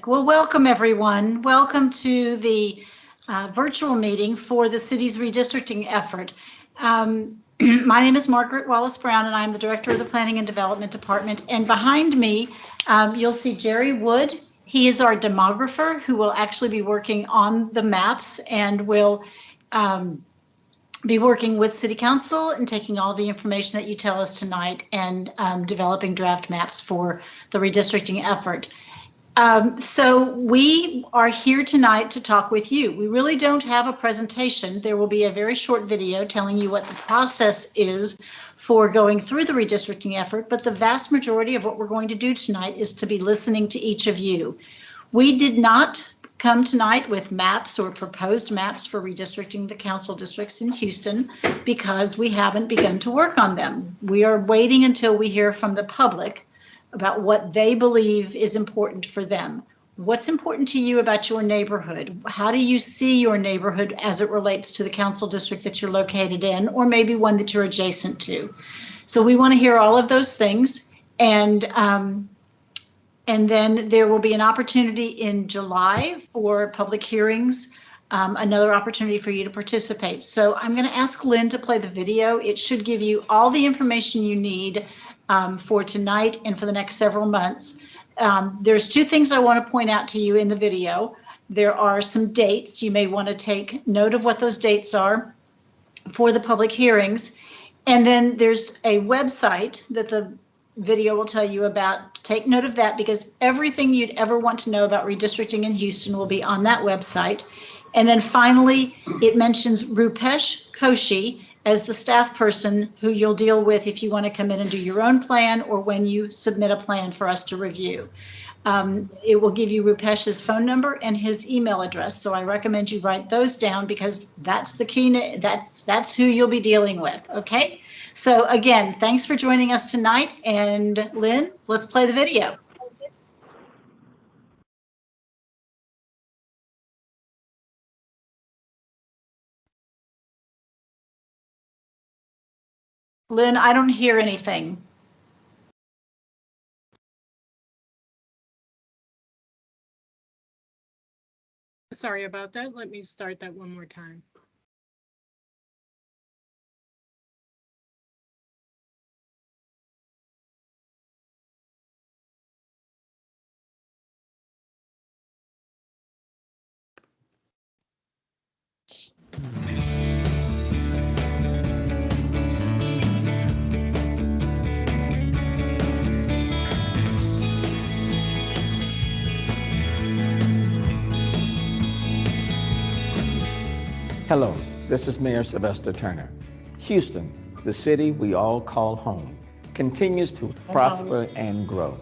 Terrific. Well, welcome everyone. Welcome to the virtual meeting for the city's redistricting effort. My name is Margaret Wallace Brown, and I'm the Director of the Planning and Development Department. And behind me, you'll see Jerry Wood. He is our demographer who will actually be working on the maps and will be working with City Council and taking all the information that you tell us tonight and developing draft maps for the redistricting effort. So we are here tonight to talk with you. We really don't have a presentation. There will be a very short video telling you what the process is for going through the redistricting effort, but the vast majority of what we're going to do tonight is to be listening to each of you. We did not come tonight with maps or proposed maps for redistricting the council districts in Houston because we haven't begun to work on them. We are waiting until we hear from the public about what they believe is important for them. What's important to you about your neighborhood? How do you see your neighborhood as it relates to the council district that you're located in, or maybe one that you're adjacent to? So we want to hear all of those things. And then there will be an opportunity in July for public hearings, another opportunity for you to participate. So I'm going to ask Lynn to play the video. It should give you all the information you need for tonight and for the next several months. There's two things I want to point out to you in the video. There are some dates. You may want to take note of what those dates are for the public hearings. And then there's a website that the video will tell you about. Take note of that because everything you'd ever want to know about redistricting in Houston will be on that website. And then finally, it mentions Rupesh Koshi as the staff person who you'll deal with if you want to come in and do your own plan or when you submit a plan for us to review. It will give you Rupesh's phone number and his email address. So I recommend you write those down because that's the key. That's who you'll be dealing with. Okay. So again, thanks for joining us tonight. And Lynn, let's play the video. Lynn, I don't hear anything. Sorry about that. Let me start that one more time. Hello, this is Mayor Sylvester Turner. Houston, the city we all call home, continues to prosper and grow.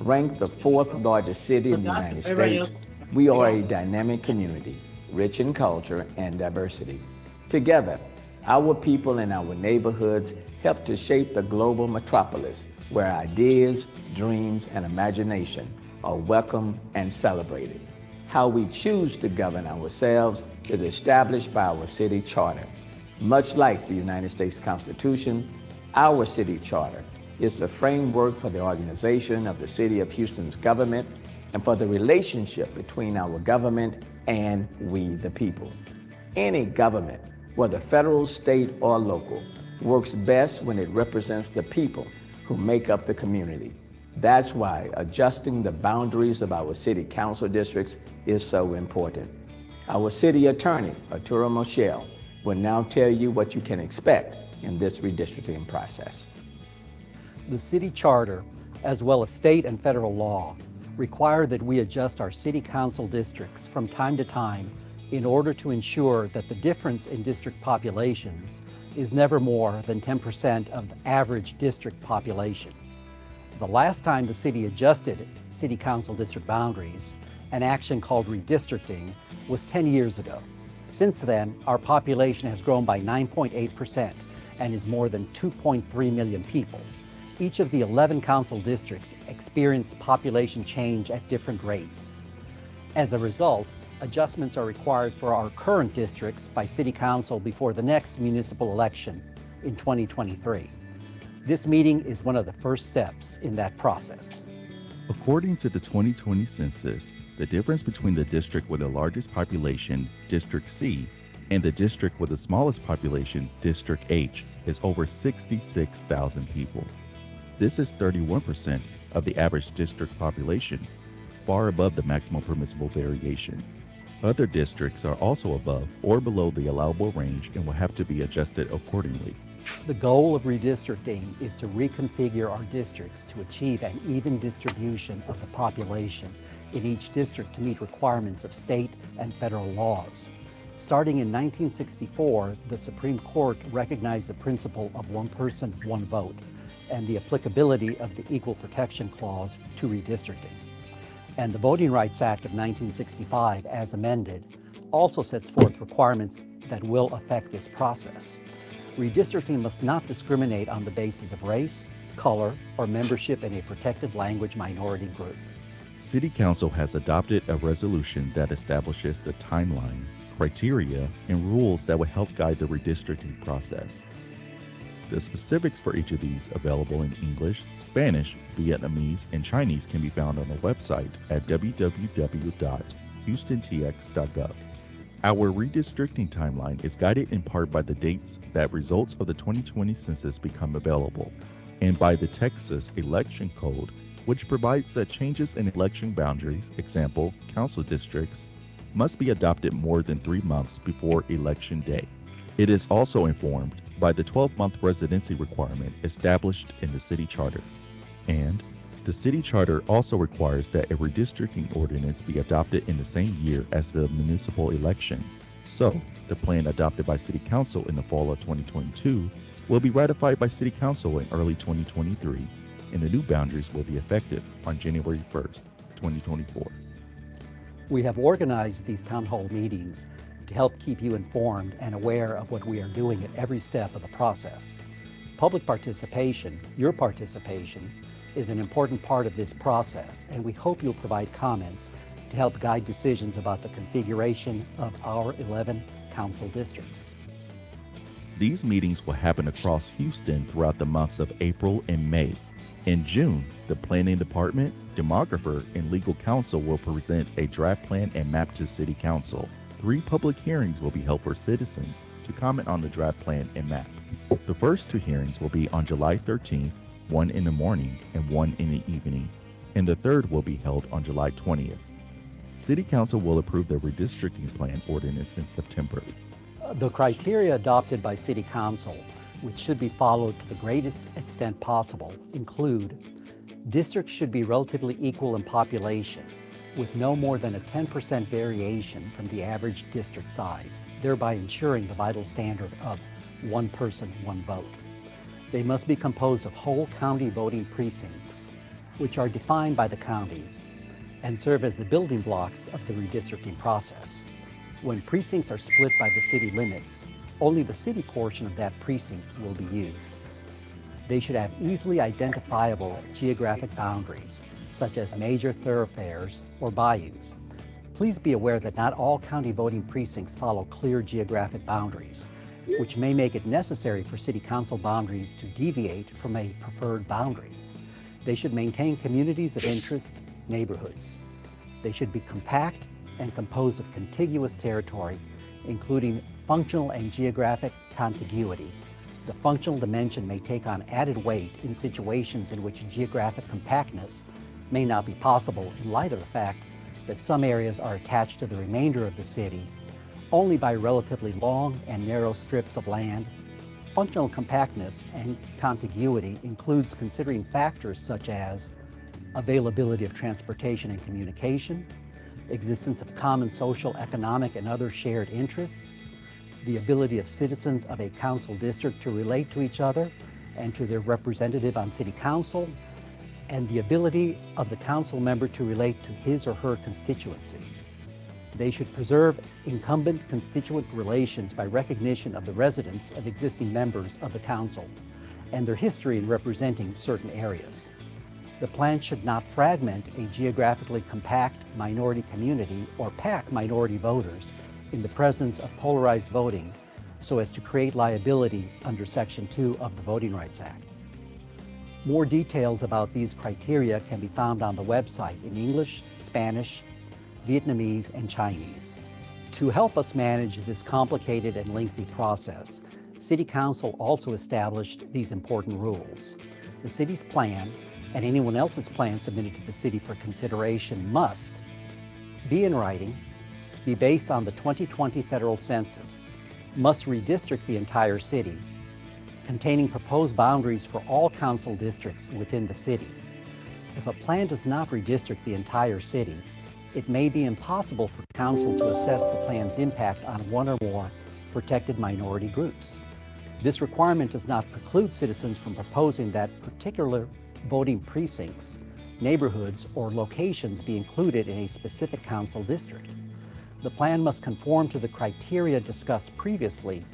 Ranked the fourth largest city in the United States, we are a dynamic community, rich in culture and diversity. Together, our people and our neighborhoods help to shape the global metropolis where ideas, dreams, and imagination are welcomed and celebrated. How we choose to govern ourselves is established by our city charter. Much like the United States Constitution, our city charter is the framework for the organization of the City of Houston's government and for the relationship between our government and we the people. Any government, whether federal, state, or local, works best when it represents the people who make up the community. That's why adjusting the boundaries of our city council districts is so important. Our city attorney, Arturo Moschel, will now tell you what you can expect in this redistricting process. The city charter, as well as state and federal law, require that we adjust our city council districts from time to time in order to ensure that the difference in district populations is never more than 10% of the average district population. The last time the city adjusted city council district boundaries, an action called redistricting, was 10 years ago. Since then, our population has grown by 9.8% and is more than 2.3 million people. Each of the 11 council districts experienced population change at different rates. As a result, adjustments are required for our current districts by City Council before the next municipal election in 2023. This meeting is one of the first steps in that process. According to the 2020 census, the difference between the district with the largest population, District C, and the district with the smallest population, District H, is over 66,000 people. This is 31% of the average district population, far above the maximum permissible variation. Other districts are also above or below the allowable range and will have to be adjusted accordingly. The goal of redistricting is to reconfigure our districts to achieve an even distribution of the population in each district to meet requirements of state and federal laws. Starting in 1964, the Supreme Court recognized the principle of one person, one vote, and the applicability of the Equal Protection Clause to redistricting. And the Voting Rights Act of 1965, as amended, also sets forth requirements that will affect this process. Redistricting must not discriminate on the basis of race, color, or membership in a protected language minority group. City Council has adopted a resolution that establishes the timeline, criteria, and rules that will help guide the redistricting process. The specifics for each of these available in English, Spanish, Vietnamese, and Chinese can be found on the website at www.houstontx.gov. Our redistricting timeline is guided in part by the dates that results of the 2020 census become available, and by the Texas Election Code, which provides that changes in election boundaries, example, council districts, must be adopted more than 3 months before Election Day. It is also informed by the 12-month residency requirement established in the city charter. And the city charter also requires that a redistricting ordinance be adopted in the same year as the municipal election. So, the plan adopted by City Council in the fall of 2022 will be ratified by City Council in early 2023, and the new boundaries will be effective on January 1st, 2024. We have organized these town hall meetings to help keep you informed and aware of what we are doing at every step of the process. Public participation, your participation, is an important part of this process, and we hope you'll provide comments to help guide decisions about the configuration of our 11 council districts. These meetings will happen across Houston throughout the months of April and May. In June, the Planning Department, Demographer, and Legal Counsel will present a draft plan and map to City Council. 3 public hearings will be held for citizens to comment on the draft plan and map. The first 2 hearings will be on July 13th, one in the morning and one in the evening, and the third will be held on July 20th. City Council will approve the redistricting plan ordinance in September. The criteria adopted by City Council, which should be followed to the greatest extent possible, include districts should be relatively equal in population, with no more than a 10% variation from the average district size, thereby ensuring the vital standard of one person, one vote. They must be composed of whole county voting precincts, which are defined by the counties and serve as the building blocks of the redistricting process. When precincts are split by the city limits, only the city portion of that precinct will be used. They should have easily identifiable geographic boundaries, such as major thoroughfares or bayous. Please be aware that not all county voting precincts follow clear geographic boundaries, which may make it necessary for city council boundaries to deviate from a preferred boundary. They should maintain communities of interest, neighborhoods. They should be compact and composed of contiguous territory, including functional and geographic contiguity. The functional dimension may take on added weight in situations in which geographic compactness may not be possible in light of the fact that some areas are attached to the remainder of the city only by relatively long and narrow strips of land. Functional compactness and contiguity includes considering factors such as availability of transportation and communication, existence of common social, economic, and other shared interests, the ability of citizens of a council district to relate to each other and to their representative on city council, and the ability of the council member to relate to his or her constituency. They should preserve incumbent constituent relations by recognition of the residence of existing members of the council and their history in representing certain areas. The plan should not fragment a geographically compact minority community or pack minority voters in the presence of polarized voting so as to create liability under Section 2 of the Voting Rights Act. More details about these criteria can be found on the website in English, Spanish, Vietnamese, and Chinese. To help us manage this complicated and lengthy process, City Council also established these important rules. The city's plan, and anyone else's plan submitted to the city for consideration, must be in writing, be based on the 2020 federal census, must redistrict the entire city, containing proposed boundaries for all council districts within the city. If a plan does not redistrict the entire city, it may be impossible for council to assess the plan's impact on one or more protected minority groups. This requirement does not preclude citizens from proposing that particular voting precincts, neighborhoods, or locations be included in a specific council district. The plan must conform to the criteria discussed previously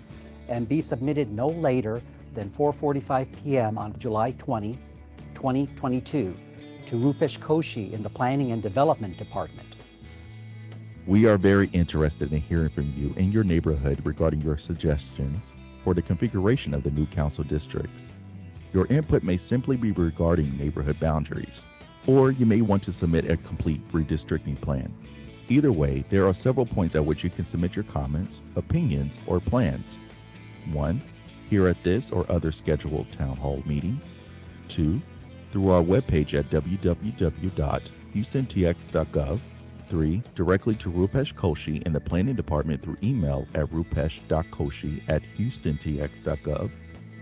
and be submitted no later than 4:45 p.m. on July 20, 2022 to Rupesh Koshi in the Planning and Development Department. We are very interested in hearing from you in your neighborhood regarding your suggestions for the configuration of the new council districts. Your input may simply be regarding neighborhood boundaries, or you may want to submit a complete redistricting plan. Either way, there are several points at which you can submit your comments, opinions, or plans. 1. Here at this or other scheduled town hall meetings. 2. Through our webpage at www.houstontx.gov. 3. Directly to Rupesh Koshi in the Planning Department through email at rupesh.koshi@houstontx.gov,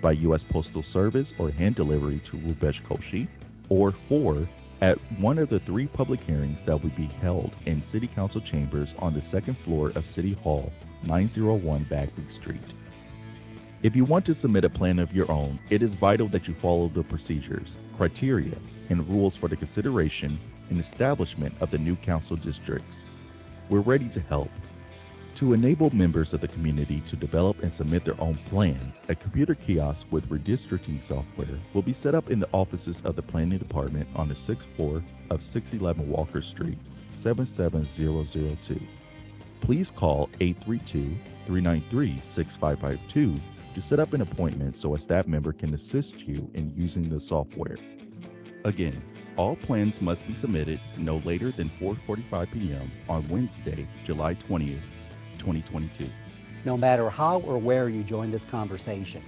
by U.S. Postal Service or hand delivery to Rupesh Koshi. Or 4. At one of the 3 public hearings that will be held in City Council chambers on the 2nd floor of City Hall, 901 Bagby Street. If you want to submit a plan of your own, it is vital that you follow the procedures, criteria, and rules for the consideration and establishment of the new council districts. We're ready to help. To enable members of the community to develop and submit their own plan, a computer kiosk with redistricting software will be set up in the offices of the Planning Department on the 6th floor of 611 Walker Street, 77002. Please call 832-393-6552 to set up an appointment so a staff member can assist you in using the software. Again, all plans must be submitted no later than 4:45 p.m. on Wednesday, July 20th, 2022. No matter how or where you join this conversation,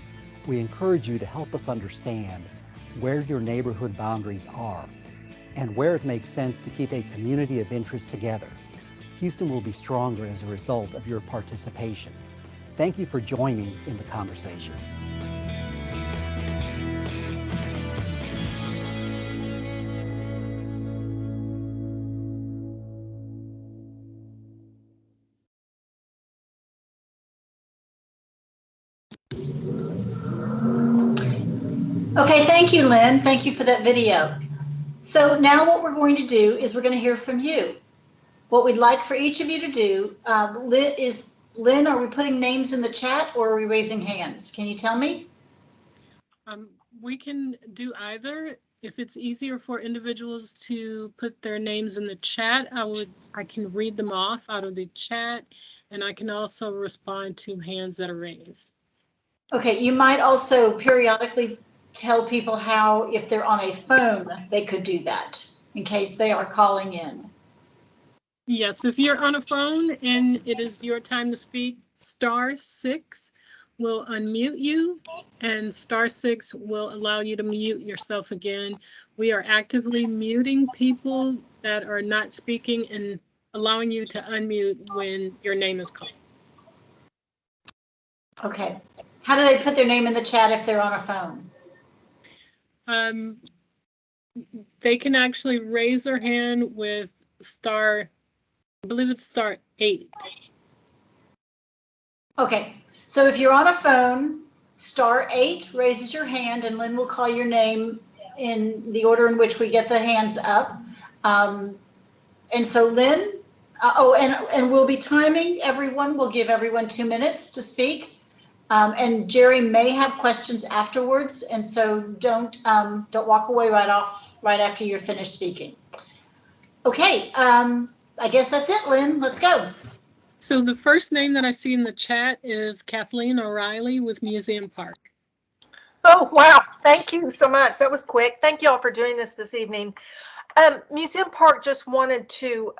we encourage you to help us understand where your neighborhood boundaries are and where it makes sense to keep a community of interest together. Houston will be stronger as a result of your participation. Thank you for joining in the conversation. Okay, thank you, Lynn. Thank you for that video. So now what we're going to do is we're going to hear from you. What we'd like for each of you to do, Lynn, are we putting names in the chat or are we raising hands? Can you tell me? We can do either. If it's easier for individuals to put their names in the chat, I can read them off out of the chat, and I can also respond to hands that are raised. Okay, you might also periodically tell people how, if they're on a phone, they could do that in case they are calling in. Yes, if you're on a phone and it is your time to speak, *6 will unmute you, and *6 will allow you to mute yourself again. We are actively muting people that are not speaking and allowing you to unmute when your name is called. Okay. How do they put their name in the chat if they're on a phone? They can actually raise their hand with I believe it's *8. Okay, so if you're on a phone, *8 raises your hand and Lynn will call your name in the order in which we get the hands up. And so Lynn, and we'll be timing everyone. We'll give everyone 2 minutes to speak. And Jerry may have questions afterwards, and so don't walk away right after you're finished speaking. Okay, I guess that's it, Lynn. Let's go. So the first name that I see in the chat is Kathleen O'Reilly with Museum Park. Oh, wow. Thank you so much. That was quick. Thank you all for doing this evening. Museum Park just wanted to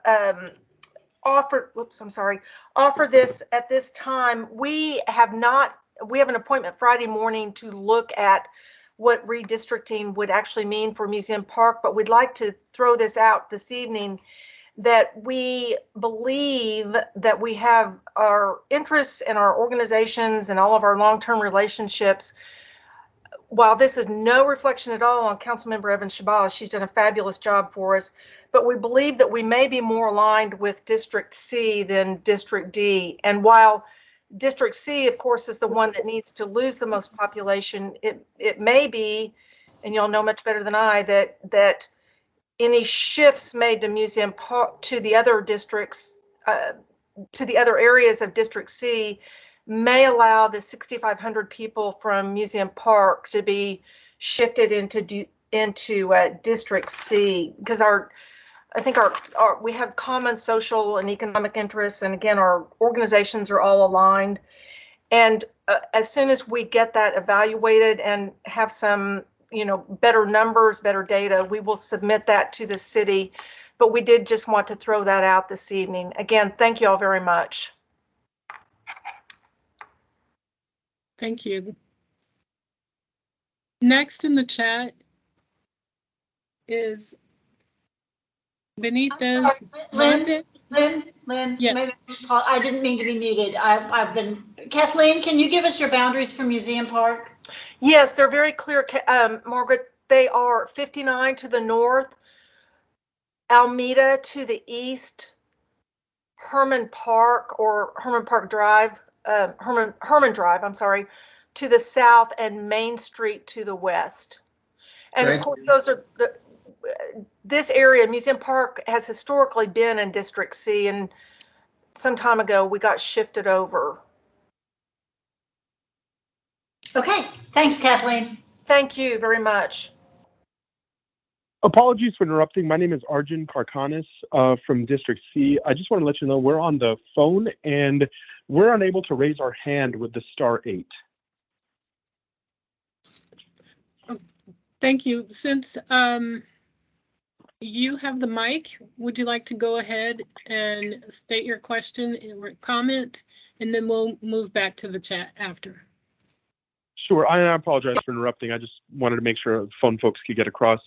offer this at this time. We have an appointment Friday morning to look at what redistricting would actually mean for Museum Park, but we'd like to throw this out this evening that we believe that we have our interests and our organizations and all of our long-term relationships. While this is no reflection at all on Councilmember Evans Shabazz, she's done a fabulous job for us, but we believe that we may be more aligned with District C than District D. And while District C, of course, is the one that needs to lose the most population, it may be, and you'll know much better than I, that any shifts made to Museum Park to the other districts, to the other areas of District C, may allow the 6,500 people from Museum Park to be shifted into District C, because I think we have common social and economic interests, and again, our organizations are all aligned. And as soon as we get that evaluated and have some, better numbers, better data, we will submit that to the city. But we did just want to throw that out this evening. Again, thank you all very much. Thank you. Next in the chat is Benitez. Lynn, Yes. maybe I didn't mean to be muted. Kathleen, can you give us your boundaries for Museum Park? Yes, they're very clear, Margaret. They are 59 to the north, Almeda to the east, Herman Park Drive, Herman Drive, I'm sorry, to the south, and Main Street to the west. And of course, those are this area. Museum Park has historically been in District C, and some time ago we got shifted over. Okay, thanks, Kathleen. Thank you very much. Apologies for interrupting. My name is Arjun Karkanis from District C. I just want to let you know we're on the phone and we're unable to raise our hand with the *8. Thank you. Since you have the mic, would you like to go ahead and state your question or comment, and then we'll move back to the chat after? Sure. I apologize for interrupting. I just wanted to make sure phone folks could get across.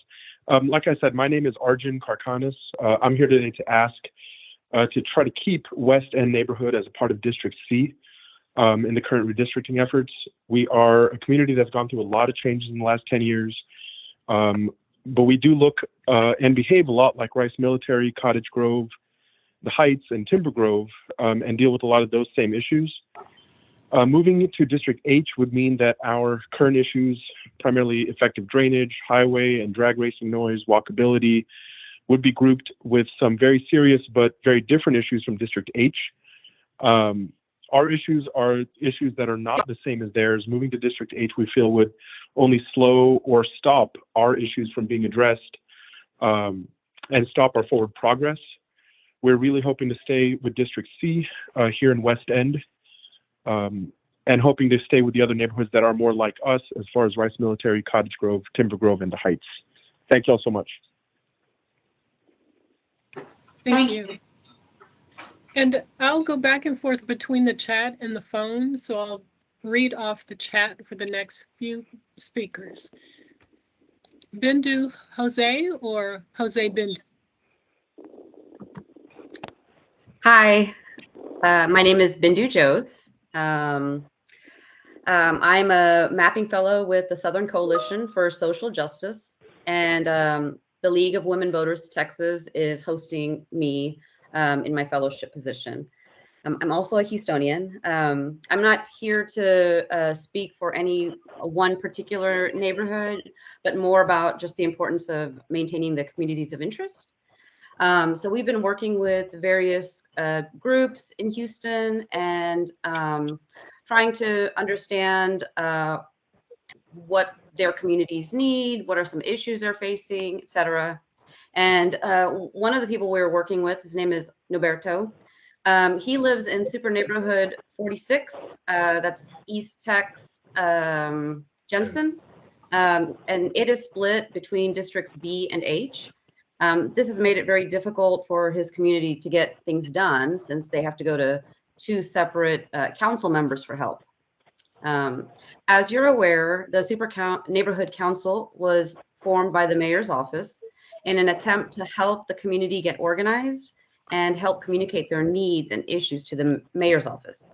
Like I said, my name is Arjun Karkanis. I'm here today to ask to try to keep West End neighborhood as a part of District C in the current redistricting efforts. We are a community that's gone through a lot of changes in the last 10 years, but we do look and behave a lot like Rice Military, Cottage Grove, the Heights, and Timber Grove, and deal with a lot of those same issues. Moving to District H would mean that our current issues, primarily effective drainage, highway and drag racing noise, walkability, would be grouped with some very serious but very different issues from District H. Our issues are issues that are not the same as theirs. Moving to District H, we feel, would only slow or stop our issues from being addressed and stop our forward progress. We're really hoping to stay with District C here in West End. And hoping to stay with the other neighborhoods that are more like us as far as Rice Military, Cottage Grove, Timber Grove, and the Heights. Thank you all so much. Thank you. And I'll go back and forth between the chat and the phone, so I'll read off the chat for the next few speakers. Bindu Jose or Jose Bindu? Hi, my name is Bindu Jose. I'm a mapping fellow with the Southern Coalition for Social Justice, and the League of Women Voters Texas is hosting me in my fellowship position. I'm also a Houstonian. I'm not here to speak for any one particular neighborhood, but more about just the importance of maintaining the communities of interest. So we've been working with various groups in Houston and trying to understand what their communities need, what are some issues they're facing, et cetera. And one of the people we were working with, his name is Noberto. He lives in Super Neighborhood 46, that's East Tex Jensen. and it is split between districts B and H. This has made it very difficult for his community to get things done since they have to go to two separate council members for help. As you're aware, the Neighborhood Council was formed by the mayor's office in an attempt to help the community get organized and help communicate their needs and issues to the mayor's office.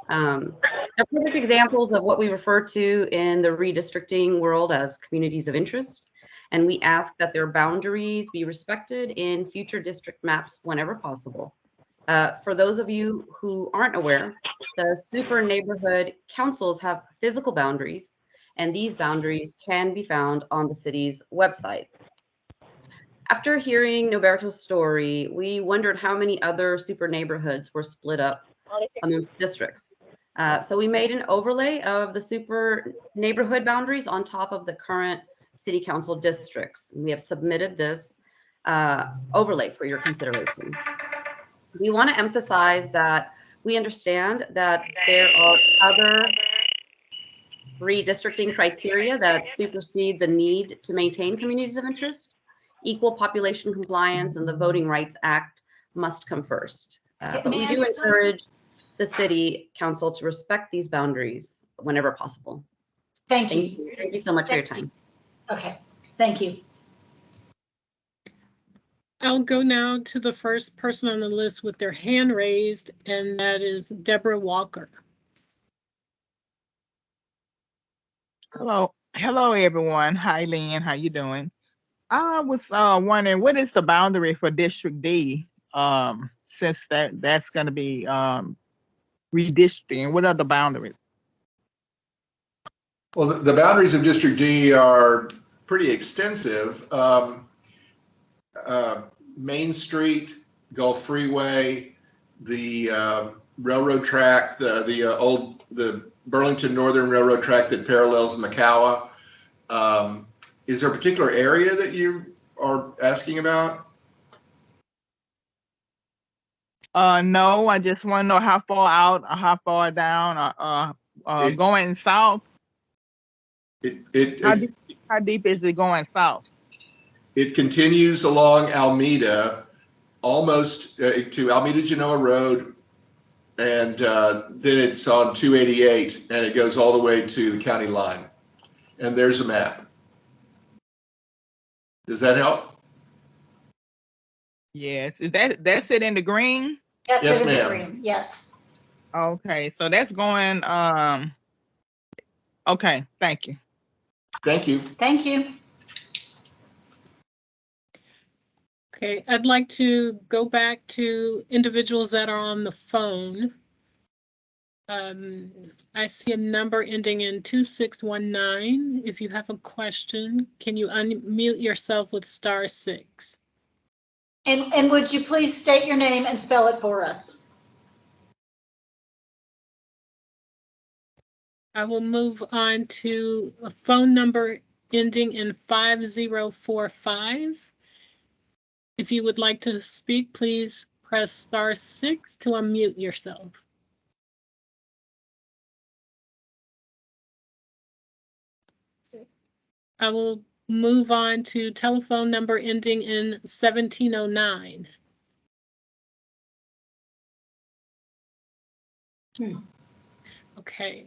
They're perfect examples of what we refer to in the redistricting world as communities of interest. And we ask that their boundaries be respected in future district maps whenever possible. For those of you who aren't aware, the super neighborhood councils have physical boundaries, and these boundaries can be found on the city's website. After hearing Noberto's story, we wondered how many other super neighborhoods were split up amongst districts. So we made an overlay of the super neighborhood boundaries on top of the current city council districts. We have submitted this overlay for your consideration. We want to emphasize that we understand that there are other redistricting criteria that supersede the need to maintain communities of interest. Equal population compliance and the Voting Rights Act must come first. But we do encourage the city council to respect these boundaries whenever possible. Thank you. Thank you so much for your time. Okay, thank you. I'll go now to the first person on the list with their hand raised, and that is Deborah Walker. Hello, everyone. Hi, Lynn. How you doing? I was wondering, what is the boundary for District D? Since that's going to be redistricting, what are the boundaries? Well, the boundaries of District D are pretty extensive. Main Street, Gulf Freeway, the railroad track, the Burlington Northern Railroad track that parallels Macau. Is there a particular area that you are asking about? No, I just want to know how far out or how far down going south. How deep is it going south? It continues along Alameda, almost to Alameda Genoa Road, and then it's on 288, and it goes all the way to the county line. And there's a map. Does that help? Yes. Is that's it in the green? That's Yes, it in the ma'am. green. Yes. Okay, so that's going. Okay, thank you. Thank you. Thank you. Okay, I'd like to go back to individuals that are on the phone. I see a number ending in 2619. If you have a question, can you unmute yourself with *6? And would you please state your name and spell it for us? I will move on to a phone number ending in 5045. If you would like to speak, please press *6 to unmute yourself. I will move on to telephone number ending in 1709. Okay,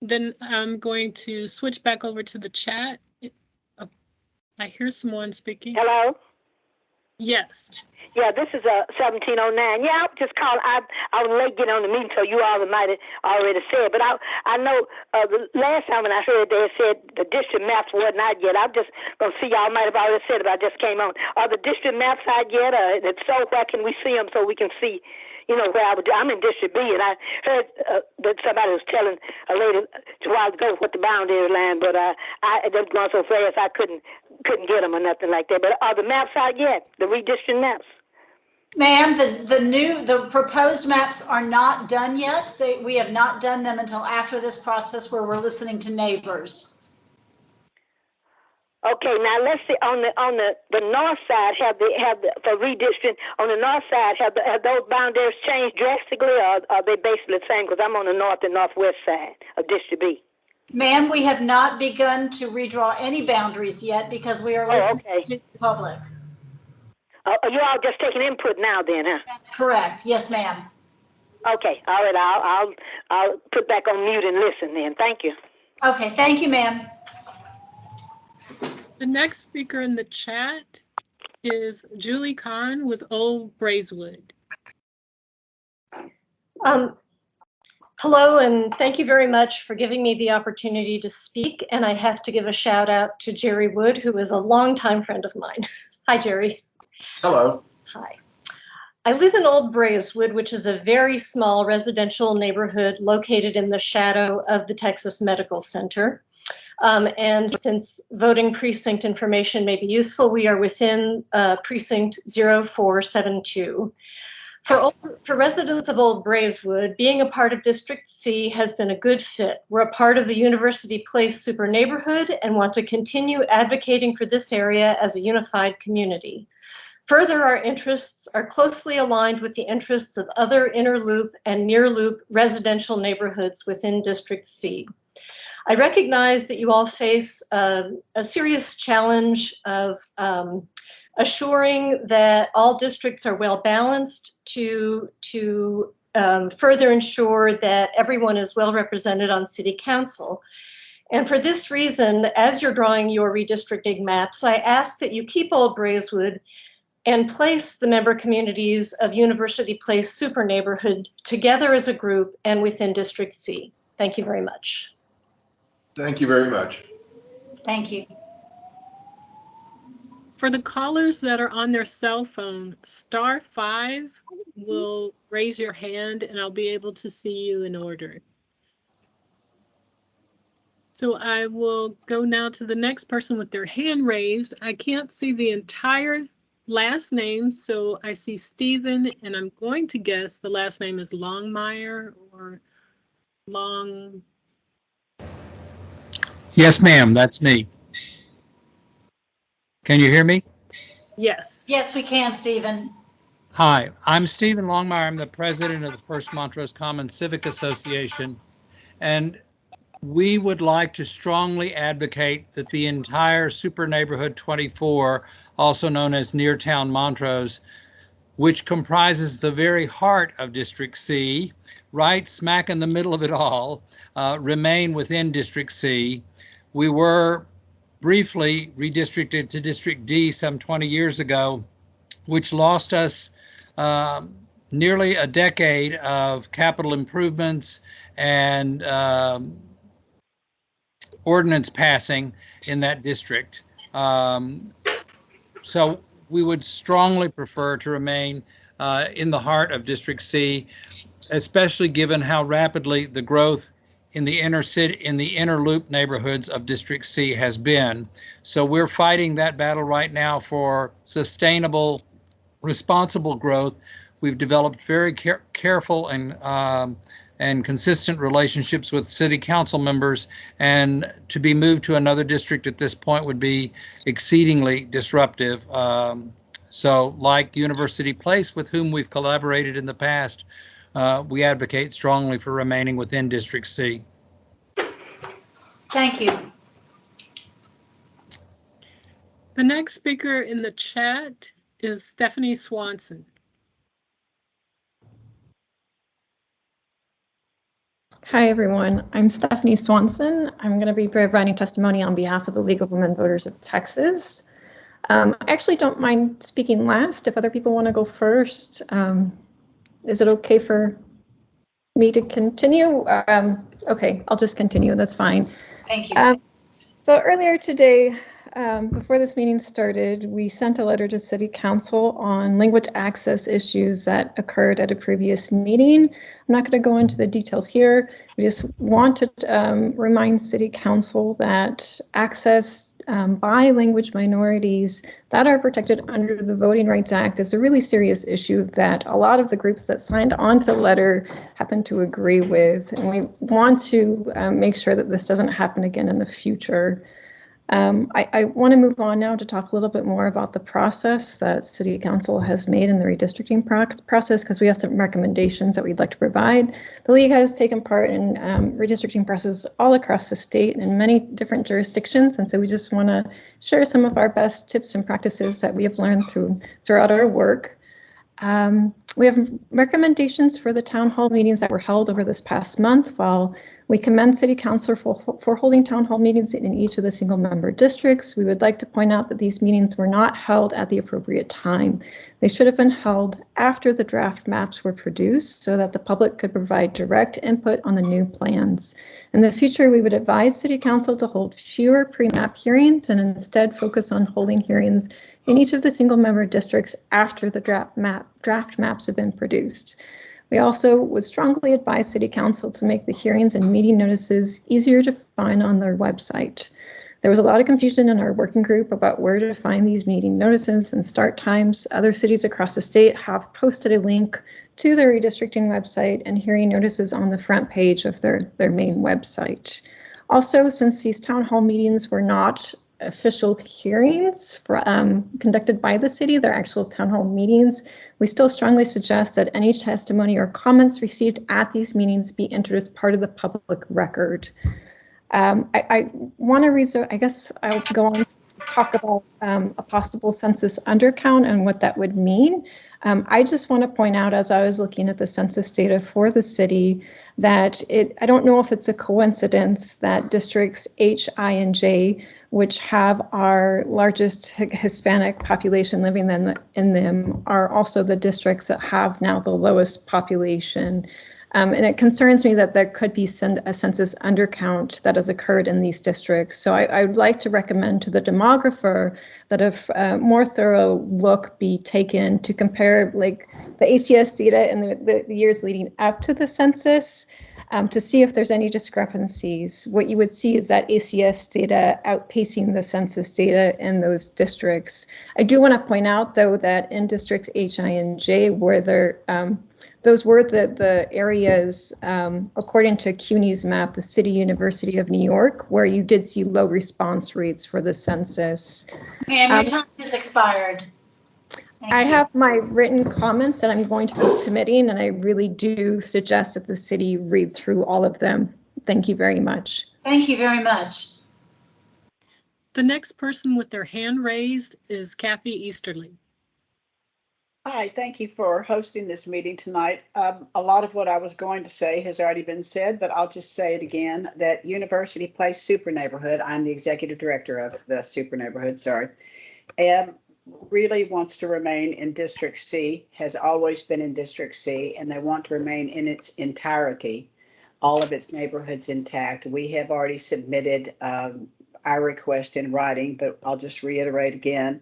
then I'm going to switch back over to the chat. I hear someone speaking. Hello? Yes. Yeah, this is 1709. Yeah, I just called. I was late getting on the meeting, so you all might have already said. But I know the last time when I heard they said the district maps wasn't out yet. I'm just going to see y'all might have already said it, but I just came on. Are the district maps out yet? If so, where can we see them so we can see, you know, where I'm in District B, and I heard that somebody was telling a lady a while ago what the boundary line, but I just going so fast I couldn't get them or nothing like that. But are the maps out yet? The redistricting maps? Ma'am, the proposed maps are not done yet. We have not done them until after this process where we're listening to neighbors. Okay, now let's see on the north side have for redistricting on the north side have those boundaries changed drastically, or are they basically the same? Because I'm on the north and northwest side of District B. Ma'am, we have not begun to redraw any boundaries yet because we are listening to the public. You all just taking input now then, huh? That's correct. Yes, ma'am. Okay, all right, I'll put back on mute and listen then. Thank you. Okay, thank you, ma'am. The next speaker in the chat is Julie Kahn with Old Braeswood. Hello, and thank you very much for giving me the opportunity to speak. And I have to give a shout out to Jerry Wood, who is a longtime friend of mine. Hi, Jerry. Hello. Hi. I live in Old Braeswood, which is a very small residential neighborhood located in the shadow of the Texas Medical Center. And since voting precinct information may be useful, we are within precinct 0472. For residents of Old Braeswood, being a part of District C has been a good fit. We're a part of the University Place super neighborhood and want to continue advocating for this area as a unified community. Further, our interests are closely aligned with the interests of other inner loop and near loop residential neighborhoods within District C. I recognize that you all face a serious challenge of assuring that all districts are well balanced to further ensure that everyone is well represented on City Council. And for this reason, as you're drawing your redistricting maps, I ask that you keep Old Braeswood and place the member communities of University Place super neighborhood together as a group and within District C. Thank you very much. Thank you very much. Thank you. For the callers that are on their cell phone, *5 will raise your hand and I'll be able to see you in order. So I will go now to the next person with their hand raised. I can't see the entire last name, so I see Stephen, and I'm going to guess the last name is Longmire or Long. Yes, ma'am, that's me. Can you hear me? Yes. Yes, we can, Stephen. Hi, I'm Stephen Longmire. I'm the president of the First Montrose Commons Civic Association, and we would like to strongly advocate that the entire Super Neighborhood 24, also known as Neartown Montrose, which comprises the very heart of District C, right smack in the middle of it all, remain within District C. We were briefly redistricted to District D some 20 years ago, which lost us nearly a decade of capital improvements and ordinance passing in that district. So we would strongly prefer to remain in the heart of District C, especially given how rapidly the growth in the inner city, in the inner loop neighborhoods of District C has been. So we're fighting that battle right now for sustainable, responsible growth. We've developed very careful and consistent relationships with city council members, and to be moved to another district at this point would be exceedingly disruptive. So like University Place, with whom we've collaborated in the past, we advocate strongly for remaining within District C. Thank you. The next speaker in the chat is Stephanie Swanson. Hi, everyone. I'm Stephanie Swanson. I'm going to be providing testimony on behalf of the League of Women Voters of Texas. I actually don't mind speaking last if other people want to go first. Is it okay for me to continue? Okay, I'll just continue. That's fine. Thank you. So earlier today, before this meeting started, we sent a letter to City Council on language access issues that occurred at a previous meeting. I'm not going to go into the details here. We just want to remind City Council that access by language minorities that are protected under the Voting Rights Act is a really serious issue that a lot of the groups that signed on to the letter happen to agree with. And we want to make sure that this doesn't happen again in the future. I want to move on now to talk a little bit more about the process that City Council has made in the redistricting process, because we have some recommendations that we'd like to provide. The League has taken part in redistricting processes all across the state in many different jurisdictions, and so we just want to share some of our best tips and practices that we have learned throughout our work. We have recommendations for the town hall meetings that were held over this past month. While we commend City Council for holding town hall meetings in each of the single member districts, we would like to point out that these meetings were not held at the appropriate time. They should have been held after the draft maps were produced so that the public could provide direct input on the new plans. In the future, we would advise City Council to hold fewer pre-map hearings and instead focus on holding hearings in each of the single member districts after the draft maps have been produced. We also would strongly advise City Council to make the hearings and meeting notices easier to find on their website. There was a lot of confusion in our working group about where to find these meeting notices and start times. Other cities across the state have posted a link to their redistricting website and hearing notices on the front page of their main website. Also, since these town hall meetings were not official hearings conducted by the city, they're actual town hall meetings, we still strongly suggest that any testimony or comments received at these meetings be entered as part of the public record. I want to I guess I'll go on to talk about a possible census undercount and what that would mean. I just want to point out, as I was looking at the census data for the city, that I don't know if it's a coincidence that districts H, I, and J, which have our largest Hispanic population living in them, are also the districts that have now the lowest population. And it concerns me that there could be a census undercount that has occurred in these districts. So I would like to recommend to the demographer that a more thorough look be taken to compare like the ACS data in the years leading up to the census to see if there's any discrepancies. What you would see is that ACS data outpacing the census data in those districts. I do want to point out, though, that in districts H, I, and J, where those were the areas, according to CUNY's map, the City University of New York, where you did see low response rates for the census. Ma'am, your time has expired. I have my written comments that I'm going to be submitting, and I really do suggest that the city read through all of them. Thank you very much. Thank you very much. The next person with their hand raised is Kathy Easterly. Hi, thank you for hosting this meeting tonight. A lot of what I was going to say has already been said, but I'll just say it again, that University Place Super Neighborhood, I'm the executive director of the Super Neighborhood, and really wants to remain in District C, has always been in District C, and they want to remain in its entirety, all of its neighborhoods intact. We have already submitted our request in writing, but I'll just reiterate again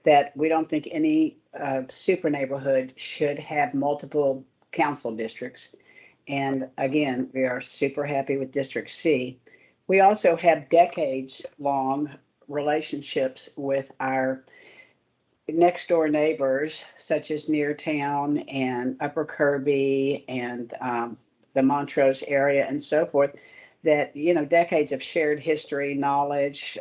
that we don't think any super neighborhood should have multiple council districts. And again, we are super happy with District C. We also have decades-long relationships with our next door neighbors, such as Neartown and Upper Kirby and the Montrose area and so forth, that, you know, decades of shared history, knowledge,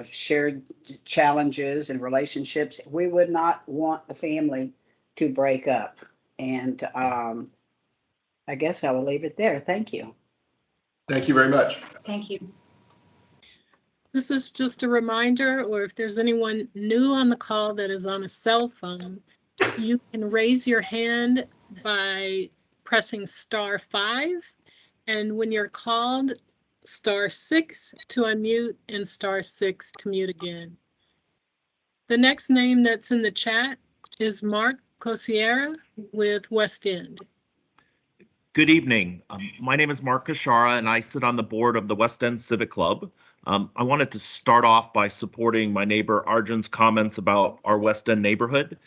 shared challenges and relationships. We would not want the family to break up. And I guess I will leave it there. Thank you. Thank you very much. Thank you. This is just a reminder, or if there's anyone new on the call that is on a cell phone, you can raise your hand by pressing *5. And when you're called, *6 to unmute and *6 to mute again. The next name that's in the chat is Mark Cosiera with West End. Good evening. My name is Mark Kashara, and I sit on the board of the West End Civic Club. I wanted to start off by supporting my neighbor Arjun's comments about our West End neighborhood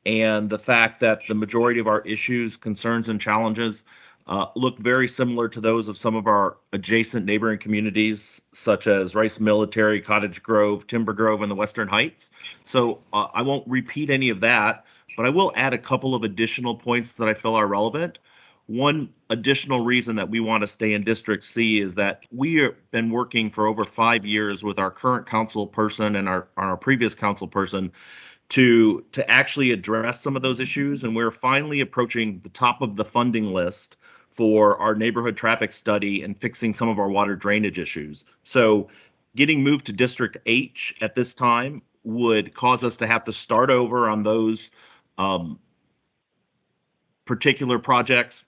and the fact that the majority of our issues, concerns, and challenges look very similar to those of some of our adjacent neighboring communities, such as Rice Military, Cottage Grove, Timber Grove, and the Western Heights. So I won't repeat any of that, but I will add a couple of additional points that I feel are relevant. One additional reason that we want to stay in District C is that we have been working for over 5 years with our current council person and our previous council person to actually address some of those issues. And we're finally approaching the top of the funding list for our neighborhood traffic study and fixing some of our water drainage issues. So getting moved to District H at this time would cause us to have to start over on those particular projects,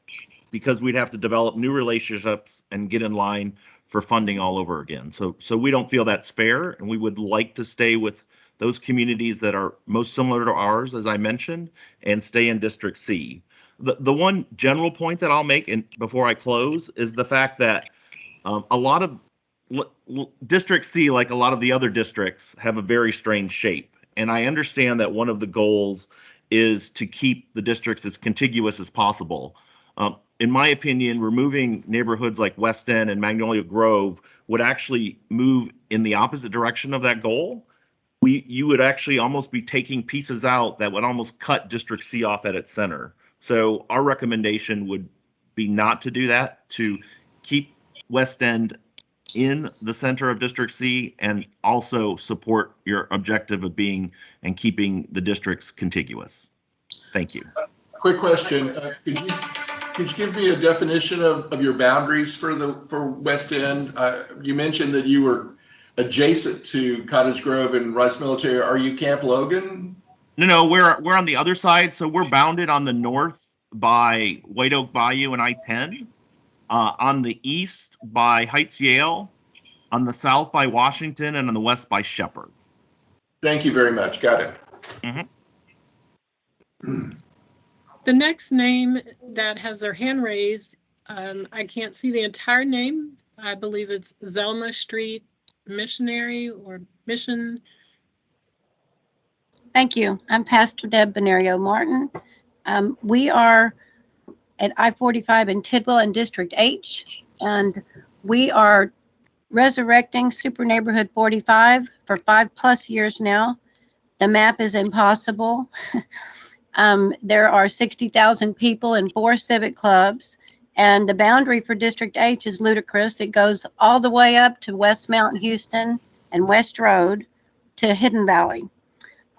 because we'd have to develop new relationships and get in line for funding all over again. So we don't feel that's fair, and we would like to stay with those communities that are most similar to ours, as I mentioned, and stay in District C. The one general point that I'll make before I close is the fact that a lot of District C, like a lot of the other districts, have a very strange shape. And I understand that one of the goals is to keep the districts as contiguous as possible. In my opinion, removing neighborhoods like West End and Magnolia Grove would actually move in the opposite direction of that goal. You would actually almost be taking pieces out that would almost cut District C off at its center. So our recommendation would be not to do that, to keep West End in the center of District C and also support your objective of being and keeping the districts contiguous. Thank you. Quick question. Could you give me a definition of your boundaries for West End? You mentioned that you were adjacent to Cottage Grove and Rice Military. Are you Camp Logan? No, we're on the other side. So we're bounded on the north by White Oak Bayou and I-10. On the east by Heights Yale, on the south by Washington, and on the west by Shepherd. Thank you very much. Got it. Mm-hmm. The next name that has their hand raised, I can't see the entire name. I believe it's Zelma Street Missionary or Mission. Thank you. I'm Pastor Deb Benario Martin. We are at I-45 in Tidwell in District H, and we are resurrecting Super Neighborhood 45 for 5+ years now. The map is impossible. There are 60,000 people in 4 civic clubs, and the boundary for District H is ludicrous. It goes all the way up to West Mountain Houston and West Road to Hidden Valley.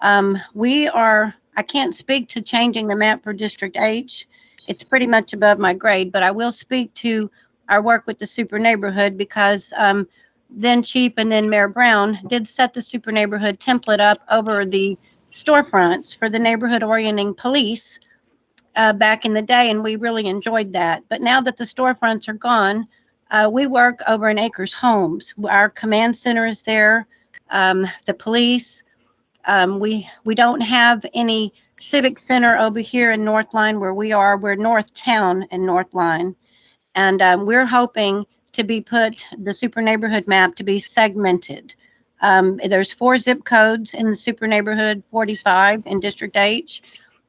I can't speak to changing the map for District H. It's pretty much above my grade, but I will speak to our work with the Super Neighborhood, because then Chief and then Mayor Brown did set the Super Neighborhood template up over the storefronts for the neighborhood orienting police back in the day, and we really enjoyed that. But now that the storefronts are gone, we work over in Acres Homes. Our command center is there, the police. We don't have any civic center over here in Northline where we are. We're North Town in Northline. And we're hoping to be the Super Neighborhood map to be segmented. There's 4 zip codes in the Super Neighborhood 45 in District H.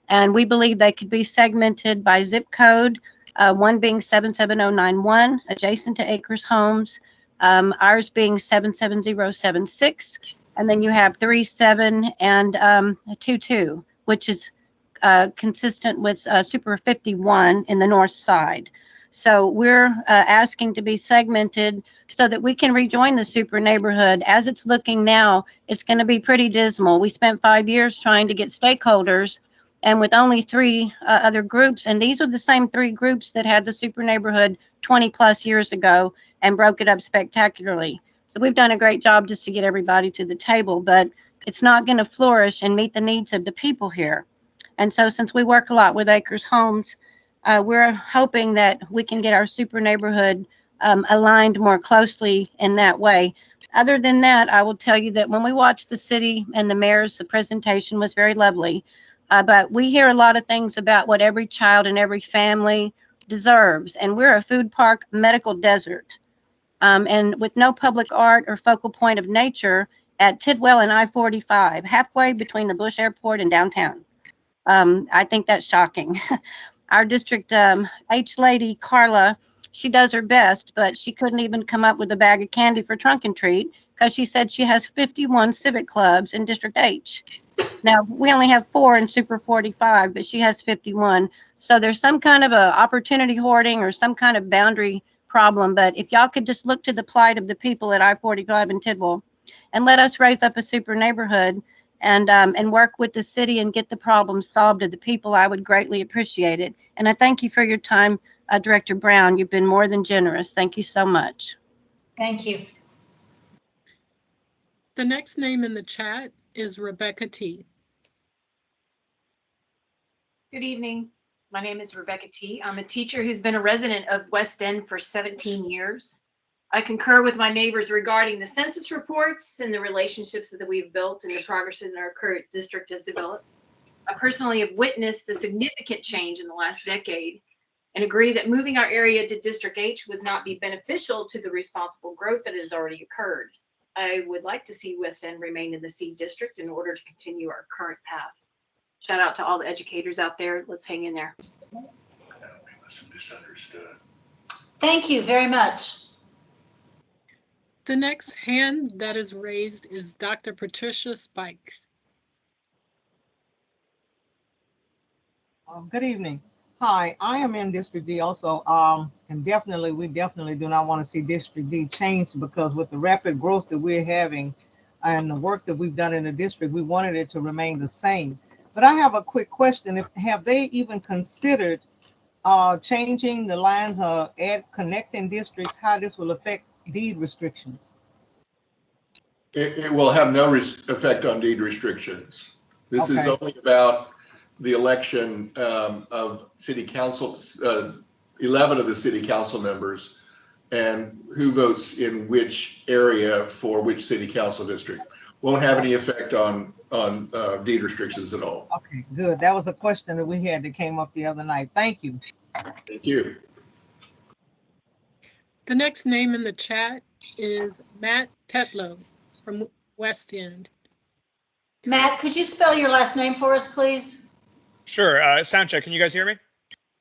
And we believe they could be segmented by zip code, one being 77091, adjacent to Acres Homes, ours being 77076. And then you have 37 and 22, which is consistent with Super 51 in the north side. So we're asking to be segmented so that we can rejoin the Super Neighborhood. As it's looking now, it's going to be pretty dismal. We spent 5 years trying to get stakeholders, and with only 3 other groups, and these are the same 3 groups that had the Super Neighborhood 20+ years ago and broke it up spectacularly. So we've done a great job just to get everybody to the table, but it's not going to flourish and meet the needs of the people here. And so since we work a lot with Acres Homes, we're hoping that we can get our Super Neighborhood aligned more closely in that way. Other than that, I will tell you that when we watched the city and the mayor's presentation was very lovely, but we hear a lot of things about what every child and every family deserves. And we're a food park medical desert. And with no public art or focal point of nature at Tidwell and I-45, halfway between the Bush Airport and downtown. I think that's shocking. Our District H lady, Carla, she does her best, but she couldn't even come up with a bag of candy for Trunk and Treat because she said she has 51 civic clubs in District H. Now, we only have 4 in Super 45, but she has 51. So there's some kind of a opportunity hoarding or some kind of boundary problem. But if y'all could just look to the plight of the people at I-45 in Tidwell and let us raise up a super neighborhood and work with the city and get the problem solved to the people, I would greatly appreciate it. And I thank you for your time, Director Brown. You've been more than generous. Thank you so much. Thank you. The next name in the chat is Rebecca T. Good evening. My name is Rebecca T. I'm a teacher who's been a resident of West End for 17 years. I concur with my neighbors regarding the census reports and the relationships that we've built and the progress in our current district has developed. I personally have witnessed the significant change in the last decade and agree that moving our area to District H would not be beneficial to the responsible growth that has already occurred. I would like to see West End remain in the C district in order to continue our current path. Shout out to all the educators out there. Let's hang in there. Thank you very much. The next hand that is raised is Dr. Patricia Spikes. Good evening. Hi, I am in District D also, and we definitely do not want to see District D change, because with the rapid growth that we're having and the work that we've done in the district, we wanted it to remain the same. But I have a quick question. Have they even considered changing the lines of connecting districts, how this will affect deed restrictions? It will have no effect on deed restrictions. This is Okay. only about the election of city council, 11 of the city council members, and who votes in which area for which city council district. Won't have any effect on deed restrictions at all. Okay, good. That was a question that we had that came up the other night. Thank you. Thank you. The next name in the chat is Matt Tetlow from West End. Matt, could you spell your last name for us, please? Sure. Sound check. Can you guys hear me?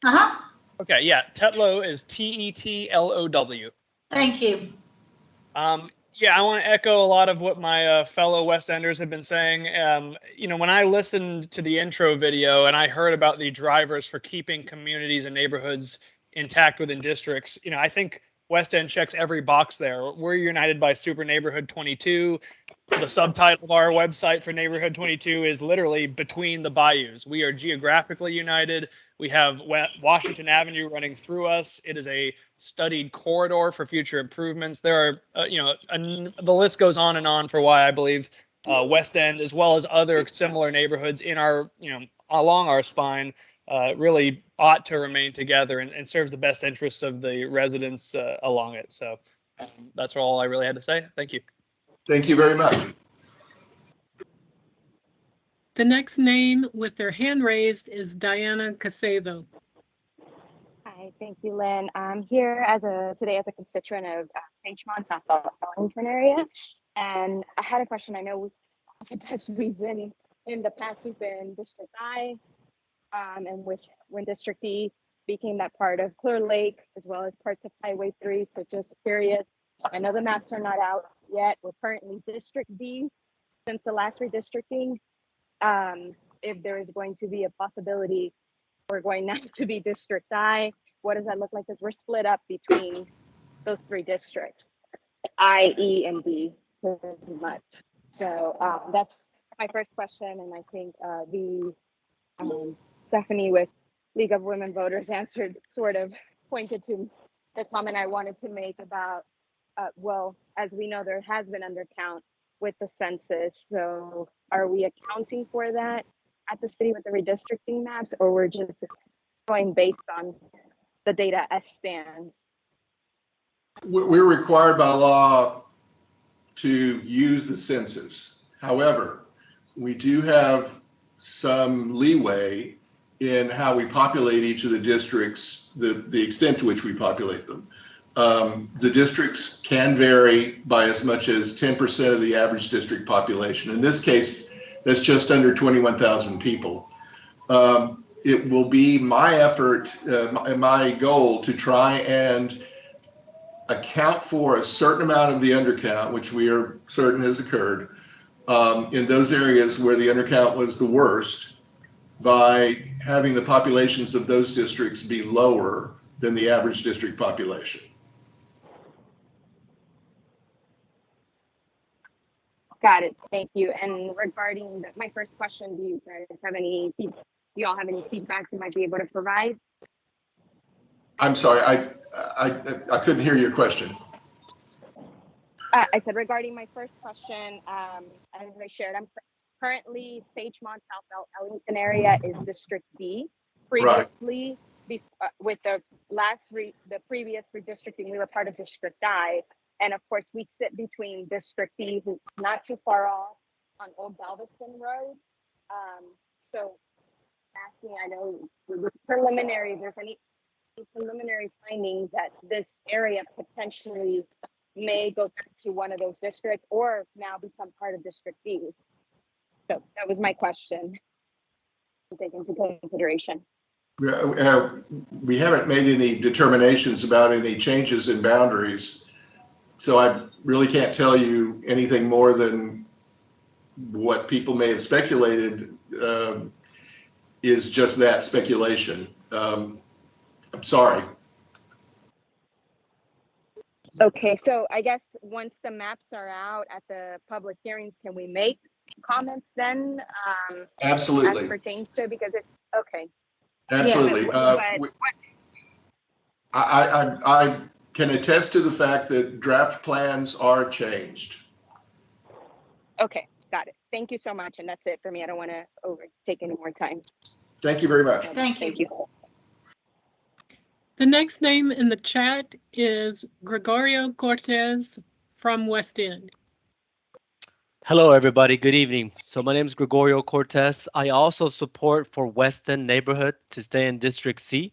Uh-huh. Okay. Yeah. Tetlow is Tetlow. Thank you. Yeah, I want to echo a lot of what my fellow West Enders have been saying. When I listened to the intro video and I heard about the drivers for keeping communities and neighborhoods intact within districts, I think West End checks every box there. We're united by Super Neighborhood 22. The subtitle of our website for Neighborhood 22 is literally Between the Bayous. We are geographically united. We have Washington Avenue running through us. It is a studied corridor for future improvements. There are, the list goes on and on for why I believe West End, as well as other similar neighborhoods in our, along our spine, really ought to remain together and serves the best interests of the residents along it. So that's all I really had to say. Thank you. Thank you very much. The next name with their hand raised is Diana Casedo. Hi, thank you, Lynn. I'm here today as a constituent of Sagemont, South Arlington area, and I had a question. I know we've been in the past, we've been District I, and when District D became that part of Clear Lake, as well as parts of Highway 3. So just curious. I know the maps are not out yet. We're currently District D since the last redistricting. If there is going to be a possibility we're going now to be District I, what does that look like? Because we're split up between those 3 districts, I, E, and D, pretty much. So that's my first question, and I think Stephanie with League of Women Voters answered, sort of pointed to the comment I wanted to make about, well, as we know, there has been undercount with the census. So are we accounting for that at the city with the redistricting maps, or we're just going based on the data as stands? We're required by law to use the census. However, we do have some leeway in how we populate each of the districts, the extent to which we populate them. The districts can vary by as much as 10% of the average district population. In this case, that's just under 21,000 people. It will be my effort, my goal to try and account for a certain amount of the undercount, which we are certain has occurred, in those areas where the undercount was the worst by having the populations of those districts be lower than the average district population. Got it. Thank you. And regarding my first question, do you guys have any? Do you all have any feedback you might be able to provide? I'm sorry, I couldn't hear your question. I said regarding my first question, as I shared, I'm currently Sagemont, South Ellington area is District B. Previously, with the previous redistricting, we were part of District I, and of course we sit between District B, who's not too far off on Old Galveston Road. So, asking, I know with preliminary, if there's any preliminary findings that this area potentially may go back to one of those districts or now become part of District B. So that was my question to take into consideration. We haven't made any determinations about any changes in boundaries, so I really can't tell you anything more than what people may have speculated is just that, speculation. I'm sorry. Okay, so I guess once the maps are out at the public hearings, can we make comments then? Absolutely. As pertains to, because it's okay. Absolutely. Yeah, I can attest to the fact that draft plans are changed. Okay, got it. Thank you so much. And that's it for me. I don't want to take any more time. Thank you very much. Thank you. The next name in the chat is Gregorio Cortez from West End. Hello, everybody. Good evening. So my name is Gregorio Cortez. I also support for West End neighborhood to stay in District C.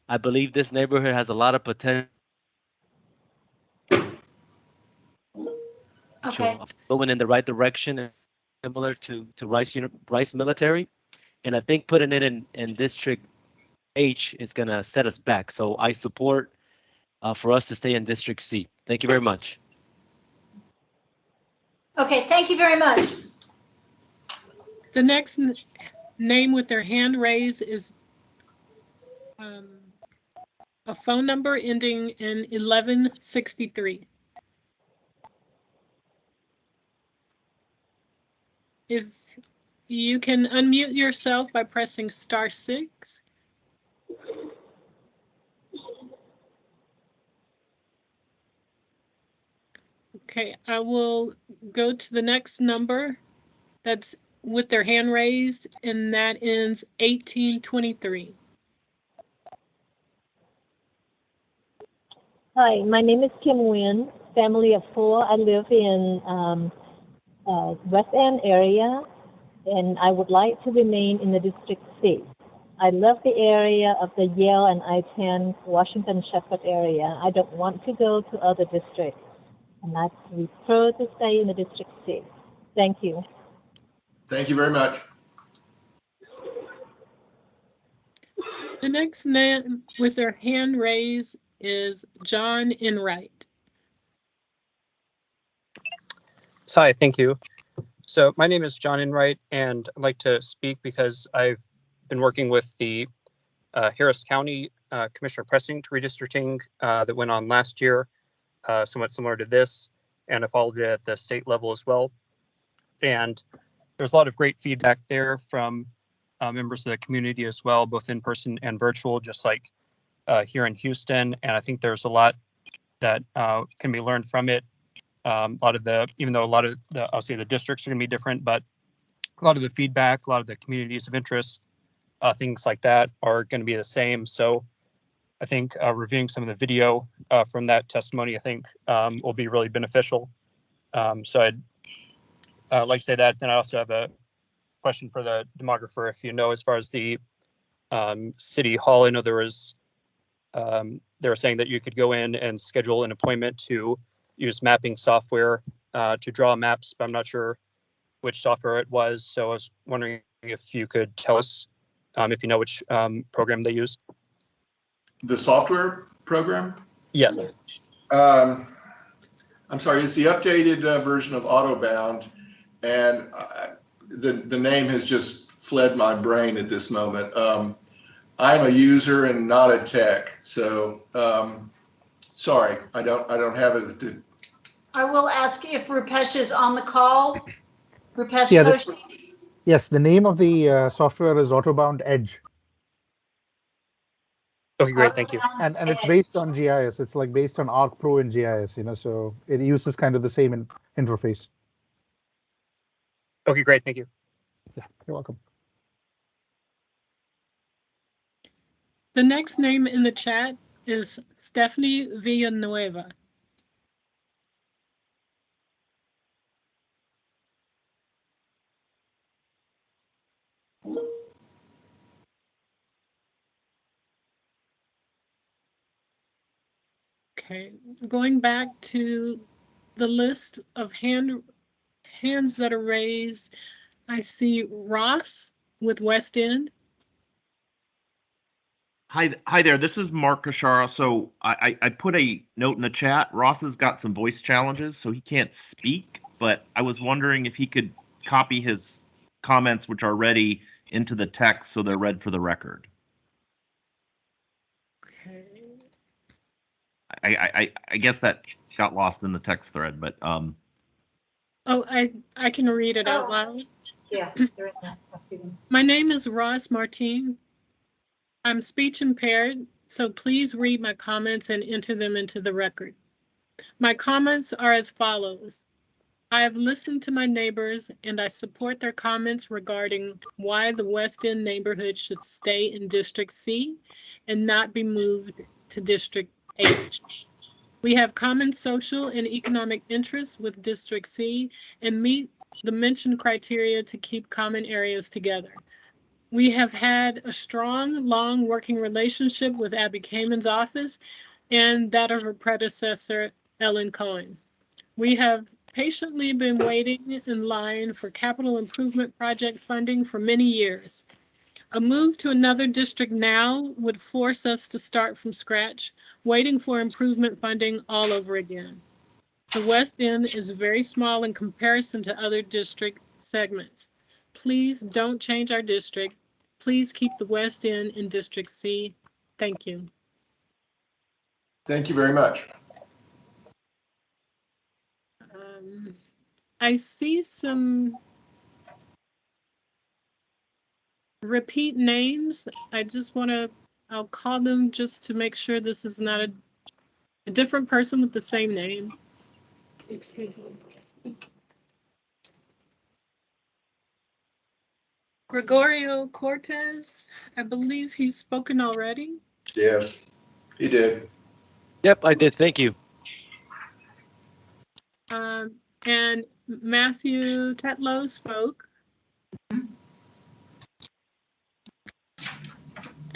I believe this neighborhood has a lot of potential of going in the right direction, similar to Rice Military. And I think putting it in District H is going to set us back. So I support for us to stay in District C. Thank you very much. Okay, thank you very much. The next name with their hand raised is a phone number ending in 1163. If you can unmute yourself by pressing *6. Okay, I will go to the next number that's with their hand raised, and that ends 1823. Hi, my name is Kim Nguyen, family of 4. I live in West End area, and I would like to remain in the District C. I love the area of the Yale and I-10 Washington Shepherd area. I don't want to go to other districts, and I prefer to stay in the District C. Thank you. Thank you very much. The next man with their hand raised is John Enright. Hi, thank you. So my name is John Enright, and I'd like to speak because I've been working with the Harris County Commissioner Pressing to redistricting that went on last year, somewhat similar to this, and I followed it at the state level as well. And there's a lot of great feedback there from members of the community as well, both in person and virtual, just like here in Houston. And I think there's a lot that can be learned from it. Even though a lot of I'll say the districts are going to be different, but a lot of the feedback, a lot of the communities of interest, things like that are going to be the same. So I think reviewing some of the video from that testimony, I think will be really beneficial. So I'd like to say that. Then I also have a question for the demographer. If you know, as far as the city hall, I know there was, they were saying that you could go in and schedule an appointment to use mapping software to draw maps, but I'm not sure which software it was. So I was wondering if you could tell us if you know which program they use. The software program? Yes. I'm sorry, it's the updated version of AutoBound. and the name has just fled my brain at this moment. I'm a user and not a tech, so sorry, I don't have it. I will ask if Rupesh is on the call. Rupesh Yeah, Koshi? yes, the name of the software is Autobound Edge. Okay, great, thank you. And it's based on GIS. It's like based on ArcPro and GIS, so it uses kind of the same interface. Okay, great, thank you. Yeah, you're welcome. The next name in the chat is Stephanie Villanueva. Okay, going back to the list of hands that are raised, I see Ross with West End. Hi there. This is Mark Kashara. So I put a note in the chat. Ross has got some voice challenges, so he can't speak. But I was wondering if he could copy his comments, which are ready, into the text so they're read for the record. Okay. I guess that got lost in the text thread, but Oh, I can read it out loud. Yeah, they're in there. I see them. My name is Ross Martin. I'm speech impaired, so please read my comments and enter them into the record. My comments are as follows. I have listened to my neighbors and I support their comments regarding why the West End neighborhood should stay in District C and not be moved to District H. We have common social and economic interests with District C and meet the mentioned criteria to keep common areas together. We have had a strong, long working relationship with Abby Kamen's office and that of her predecessor, Ellen Cohen. We have patiently been waiting in line for capital improvement project funding for many years. A move to another district now would force us to start from scratch, waiting for improvement funding all over again. The West End is very small in comparison to other district segments. Please don't change our district. Please keep the West End in District C. Thank you. Thank you very much. I see some repeat names. I'll call them just to make sure this is not a different person with the same name. Excuse me. Gregorio Cortez, I believe he's spoken already. Yes, he did. Yep, I did. Thank you. And Matthew Tetlow spoke.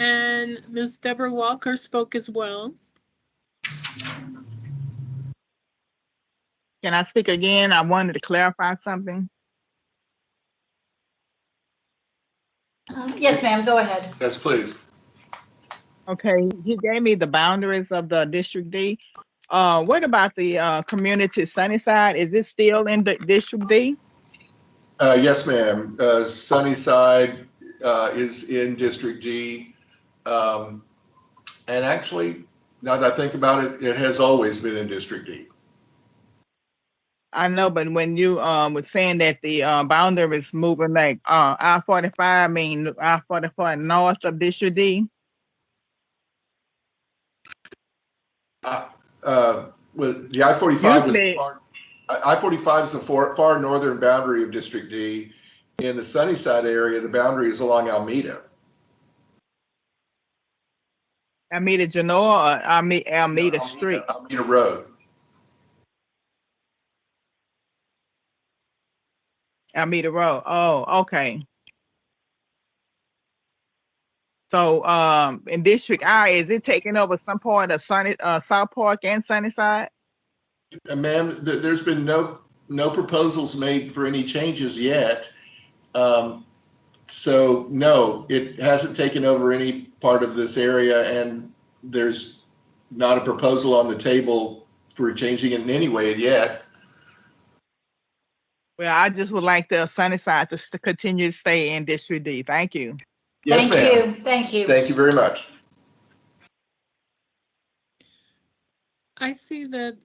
And Ms. Deborah Walker spoke as well. Can I speak again? I wanted to clarify something. Yes, ma'am, go ahead. Yes, please. Okay, you gave me the boundaries of the District D. What about the community Sunnyside? Is it still in the District D? Yes, ma'am. Sunnyside is in District D. And actually, now that I think about it, it has always been in District D. I know, but when you was saying that the boundary is moving like I-45, I mean I-44 north of District D. With the I-45 is the far northern boundary of District D. In the Sunnyside area, the boundary is along Alameda. Alameda Genoa or Alameda Street? Alameda Road. Alameda Road. Oh, okay. So in District I, is it taking over some part of South Park and Sunnyside? Ma'am, there's been no proposals made for any changes yet. So no, it hasn't taken over any part of this area, and there's not a proposal on the table for changing it in any way yet. Well, I just would like the Sunnyside to continue to stay in District D. Thank you. Yes, Thank ma'am. you. Thank you. Thank you very much. I see that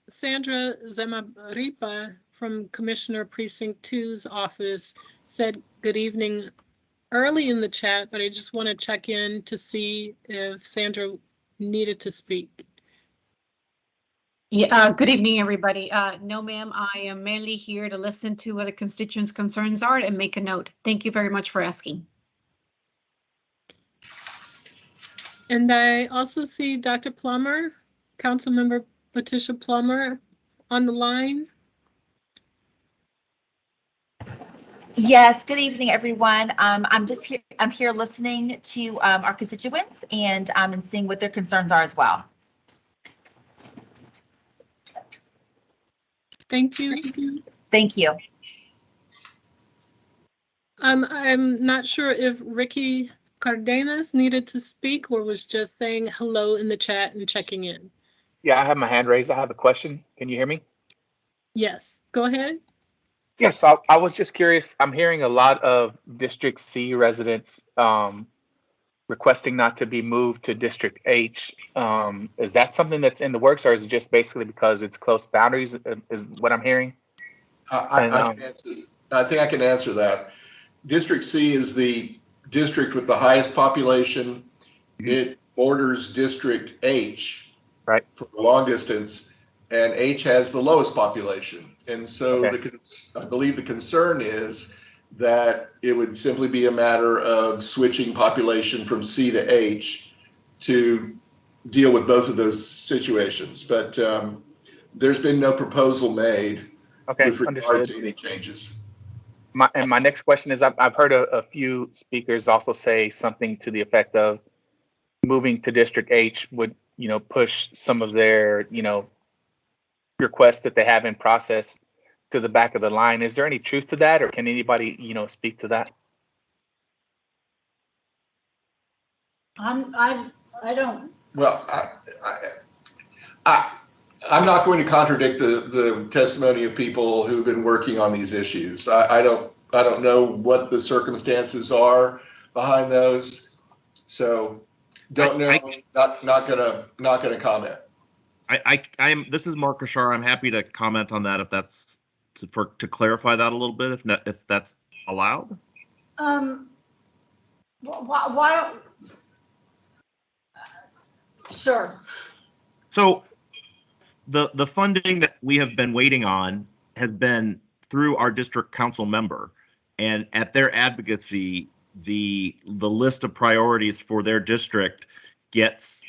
Sandra Zemaripa from Commissioner Precinct 2's office said good evening early in the chat, but I just want to check in to see if Sandra needed to speak. Yeah, good evening, everybody. No, ma'am, I am mainly here to listen to what the constituents' concerns are and make a note. Thank you very much for asking. And I also see Dr. Plummer, Councilmember Patricia Plummer on the line. Yes, good evening, everyone. I'm here listening to our constituents and seeing what their concerns are as well. Thank you. Thank you. I'm not sure if Ricky Cardenas needed to speak or was just saying hello in the chat and checking in. Yeah, I have my hand raised. I have a question. Can you hear me? Yes, go ahead. Yes, I was just curious. I'm hearing a lot of District C residents requesting not to be moved to District H. Is that something that's in the works, or is it just basically because it's close boundaries, is what I'm hearing? I think I can answer that. District C is the district with the highest population. It borders District H right for the long distance, and H has the lowest population. And so I believe the concern is that it would simply be a matter of switching population from C to H to deal with both of those situations. But there's been no proposal made with regard to any changes. My next question is, I've heard a few speakers also say something to the effect of moving to District H would, push some of their, requests that they have in process to the back of the line. Is there any truth to that, or can anybody, speak to that? I don't. Well, I'm not going to contradict the testimony of people who've been working on these issues. I don't know what the circumstances are behind those, so don't know. Not gonna comment. This is Mark Kashar. I'm happy to comment on that if that's to clarify that a little bit, if that's allowed. Why don't? Sure. So the funding that we have been waiting on has been through our district council member, and at their advocacy, the list of priorities for their district gets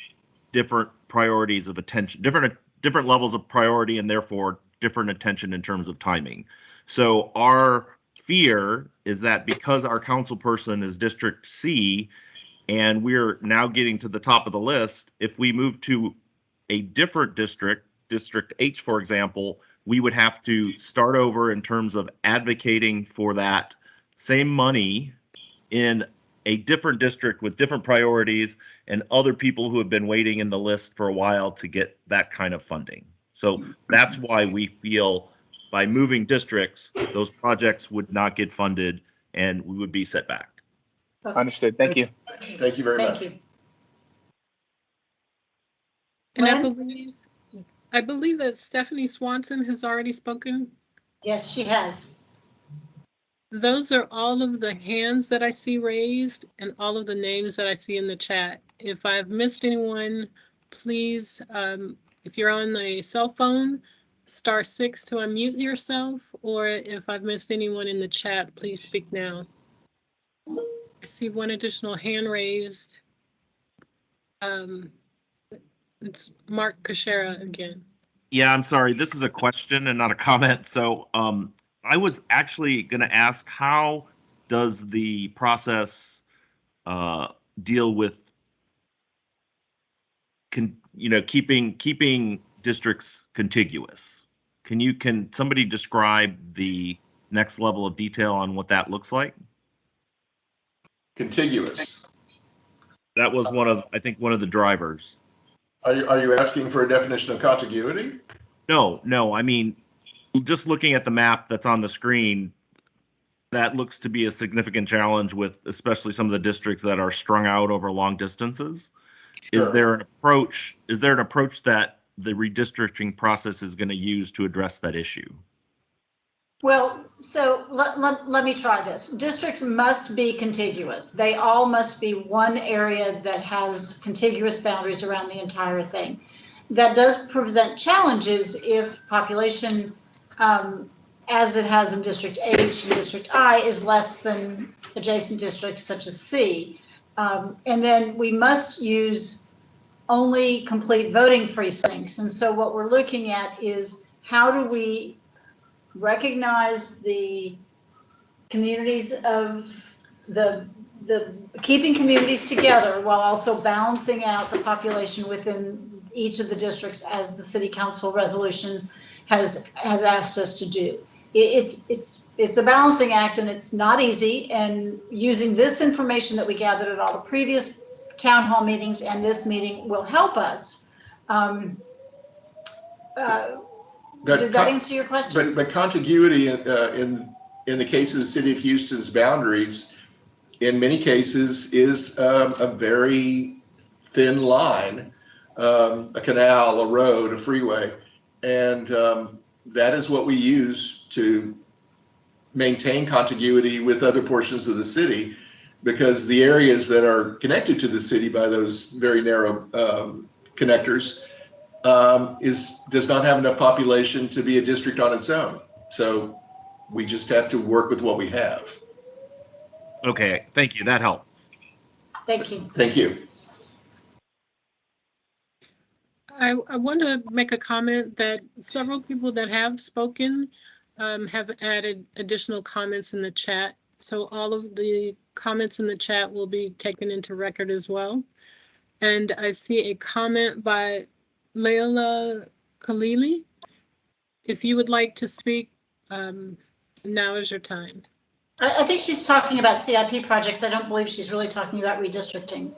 different priorities of attention, different levels of priority, and therefore different attention in terms of timing. So our fear is that because our council person is District C, and we're now getting to the top of the list, if we move to a different district, District H, for example, we would have to start over in terms of advocating for that same money in a different district with different priorities and other people who have been waiting in the list for a while to get that kind of funding. So that's why we feel by moving districts, those projects would not get funded and we would be set back. Understood. Thank you. Thank you very much. Thank you. And I believe that Stephanie Swanson has already spoken. Yes, she has. Those are all of the hands that I see raised and all of the names that I see in the chat. If I've missed anyone, please, if you're on a cell phone, *6 to unmute yourself, or if I've missed anyone in the chat, please speak now. I see one additional hand raised. It's Mark Kashara again. Yeah, I'm sorry. This is a question and not a comment. So I was actually going to ask, how does the process deal with keeping districts contiguous? Can somebody describe the next level of detail on what that looks like? Contiguous. That was I think one of the drivers. Are you asking for a definition of contiguity? No. I mean, just looking at the map that's on the screen, that looks to be a significant challenge with especially some of the districts that are strung out over long distances. Sure. Is there an approach that the redistricting process is going to use to address that issue? Well, so let me try this. Districts must be contiguous. They all must be one area that has contiguous boundaries around the entire thing. That does present challenges if population, as it has in District H and District I, is less than adjacent districts such as C. And then we must use only complete voting precincts. And so what we're looking at is how do we recognize the communities of the keeping communities together while also balancing out the population within each of the districts as the city council resolution has asked us to do. It's a balancing act and it's not easy, and using this information that we gathered at all the previous town hall meetings and this meeting will help us. Did that answer your question? But contiguity in the case of the city of Houston's boundaries, in many cases, is a very thin line, a canal, a road, a freeway, and that is what we use to maintain contiguity with other portions of the city, because the areas that are connected to the city by those very narrow connectors does not have enough population to be a district on its own. So we just have to work with what we have. Okay, thank you. That helps. Thank you. Thank you. I want to make a comment that several people that have spoken have added additional comments in the chat. So all of the comments in the chat will be taken into record as well. And I see a comment by Leila Khalili. If you would like to speak, now is your time. I think she's talking about CIP projects. I don't believe she's really talking about redistricting.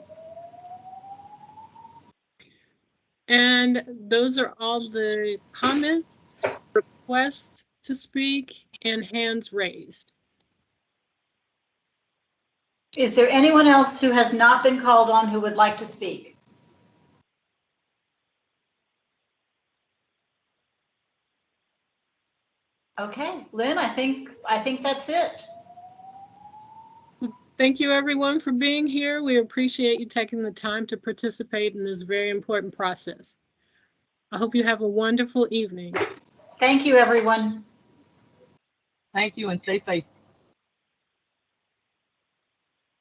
And those are all the comments, requests to speak, and hands raised. Is there anyone else who has not been called on who would like to speak? Okay, Lynn, I think that's it. Thank you everyone for being here. We appreciate you taking the time to participate in this very important process. I hope you have a wonderful evening. Thank you, everyone. Thank you and stay safe.